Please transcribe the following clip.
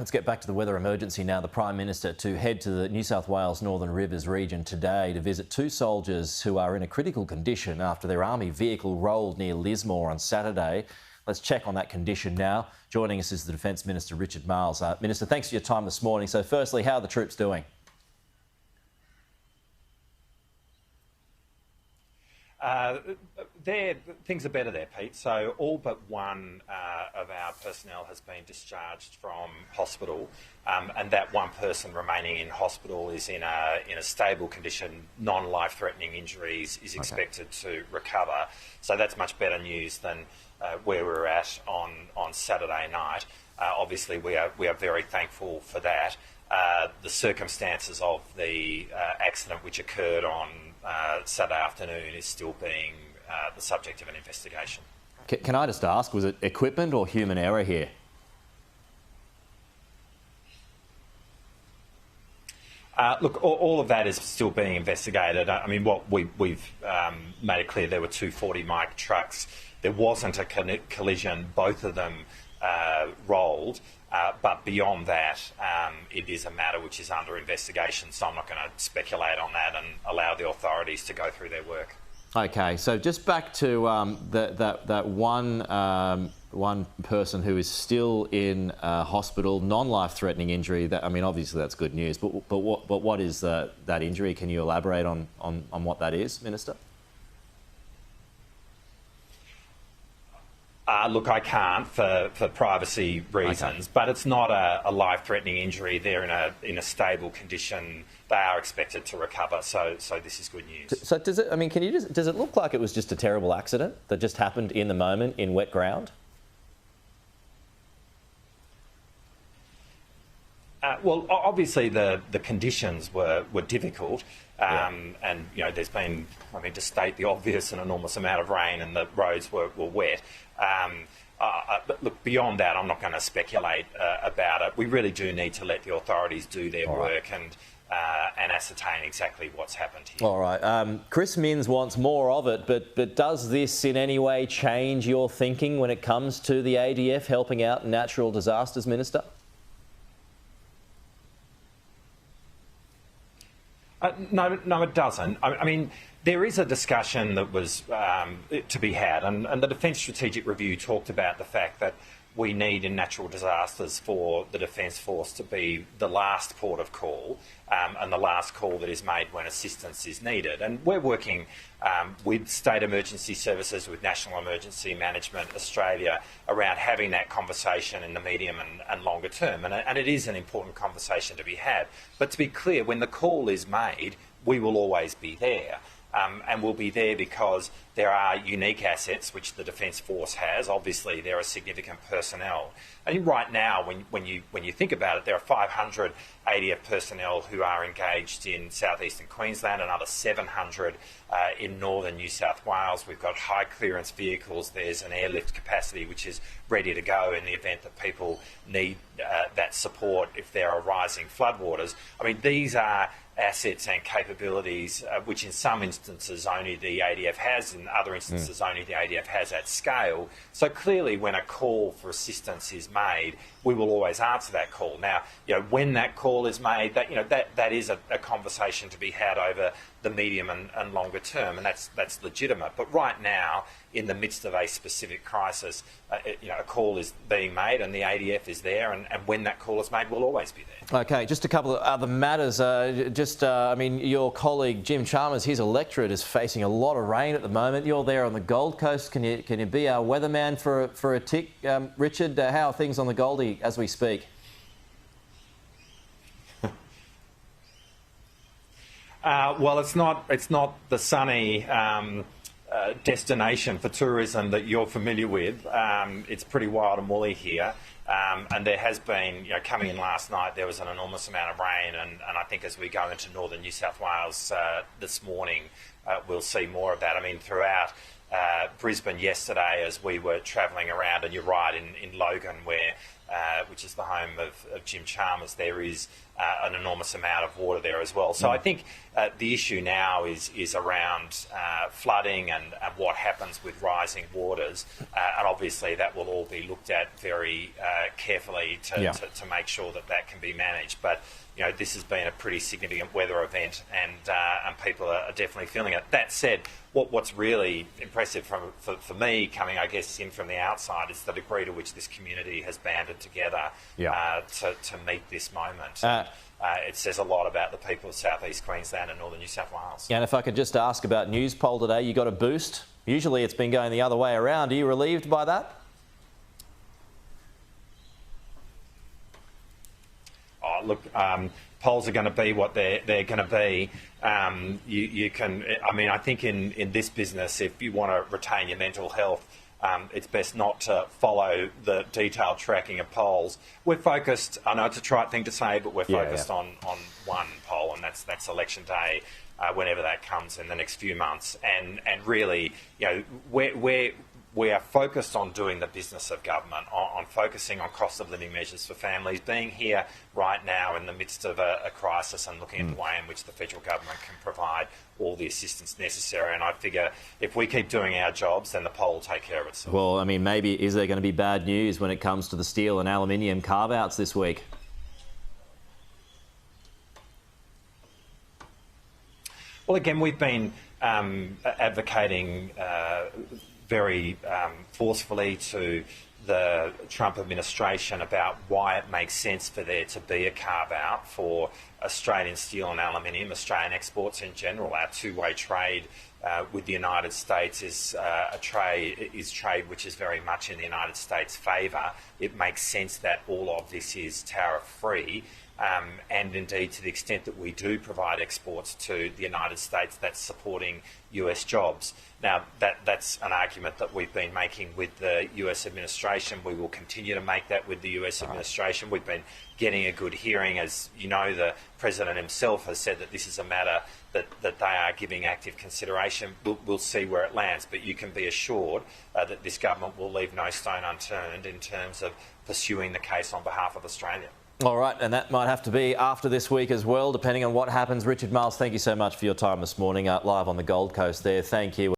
Let's get back to the weather emergency now. The Prime Minister to head to the New South Wales Northern Rivers region today to visit two soldiers who are in a critical condition after their army vehicle rolled near Lismore on Saturday. Let's check on that condition now. Joining us is the Defence Minister Richard Marles. Minister, thanks for your time this morning. So firstly, how are the troops doing? Things are better there, Pete. So all but one of our personnel has been discharged from hospital, and that one person remaining in hospital is in a stable condition. Non-life-threatening injuries is expected to recover. So that's much better news than where we were at on Saturday night. Obviously, we are very thankful for that. The circumstances of the accident which occurred on Saturday afternoon is still being the subject of an investigation. Can I just ask, was it equipment or human error here? Look, all of that is still being investigated. I mean, what we've made it clear, there were two 40-mic trucks. There wasn't a collision. Both of them rolled. But beyond that, it is a matter which is under investigation, so I'm not going to speculate on that and allow the authorities to go through their work. Okay, so just back to that one person who is still in hospital, non-life-threatening injury. That, I mean, obviously that's good news. But what is that injury? Can you elaborate on what that is, Minister? Look, I can't for privacy reasons, but it's not a life-threatening injury. They're in a stable condition. They are expected to recover, so this is good news. So does it? I mean, does it look like it was just a terrible accident that just happened in the moment in wet ground? Well, obviously the conditions were difficult, and you know, there's been, I mean, to state the obvious, an enormous amount of rain and the roads were wet. But look, beyond that, I'm not going to speculate about it. We really do need to let the authorities do their work and ascertain exactly what's happened here. All right. Chris Minns wants more of it, but does this in any way change your thinking when it comes to the ADF helping out natural disasters, Minister? No, it doesn't. I mean, there is a discussion that was to be had, and the Defence Strategic Review talked about the fact that we need in natural disasters for the Defence Force to be the last port of call and the last call that is made when assistance is needed. And we're working with state emergency services, with National Emergency Management Australia, around having that conversation in the medium and longer term. And it is an important conversation to be had. But to be clear, when the call is made, we will always be there. And we'll be there because there are unique assets which the Defence Force has. Obviously, there are significant personnel. And right now, when you think about it, there are 500 ADF personnel who are engaged in southeastern Queensland, another 700 in northern New South Wales. We've got high clearance vehicles. There's an airlift capacity which is ready to go in the event that people need that support if there are rising floodwaters. I mean, these are assets and capabilities which in some instances only the ADF has, in other instances only the ADF has at scale. So clearly when a call for assistance is made, we will always answer that call. Now, you know, when that call is made, that is a conversation to be had over the medium and longer term, and that's legitimate. But right now, in the midst of a specific crisis, a call is being made and the ADF is there, and when that call is made, we'll always be there. Okay, just a couple of other matters. I mean, your colleague Jim Chalmers, his electorate is facing a lot of rain at the moment. You're there on the Gold Coast. Can you be our weatherman for a tick, Richard? How are things on the Goldie as we speak? Well, it's not the sunny destination for tourism that you're familiar with. It's pretty wild and woolly here, and there has been, coming in last night, there was an enormous amount of rain, and I think as we go into northern New South Wales this morning, we'll see more of that. I mean, throughout Brisbane yesterday, as we were travelling around, and you're right, in Logan, where which is the home of Jim Chalmers, there is an enormous amount of water there as well. So I think the issue now is around flooding and what happens with rising waters, and obviously that will all be looked at very carefully to make sure that can be managed. But you know, this has been a pretty significant weather event, and people are definitely feeling it. That said, what's really impressive for me, coming, I guess, in from the outside, is the degree to which this community has banded together to meet this moment. It says a lot about the people of South East Queensland and Northern New South Wales. And if I could just ask about news poll today, you got a boost. Usually it's been going the other way around. Are you relieved by that? Oh, look, polls are going to be what they're going to be. You can, I mean, I think in this business, if you want to retain your mental health, it's best not to follow the detailed tracking of polls. We're focused, I know it's a trite thing to say, but we're focused on one poll, and that's election day, whenever that comes in the next few months. And really, you know, we are focused on doing the business of government, on focusing on cost of living measures for families, being here right now in the midst of a crisis and looking at the way in which the federal government can provide all the assistance necessary. And I figure if we keep doing our jobs, then the poll will take care of itself. Well, I mean, maybe is there going to be bad news when it comes to the steel and aluminium carve-outs this week? Well, again, we've been advocating very forcefully to the Trump administration about why it makes sense for there to be a carve-out for Australian steel and aluminium, Australian exports in general. Our two-way trade with the United States is trade which is very much in the United States' favour. It makes sense that all of this is tariff-free. And indeed, to the extent that we do provide exports to the United States, that's supporting US jobs. Now, that's an argument that we've been making with the US administration. We will continue to make that with the US administration. We've been getting a good hearing. As you know, the President himself has said that this is a matter that they are giving active consideration. We'll see where it lands, but you can be assured that this government will leave no stone unturned in terms of pursuing the case on behalf of Australia. All right, and that might have to be after this week as well, depending on what happens. Richard Marles, thank you so much for your time this morning, live on the Gold Coast there. Thank you.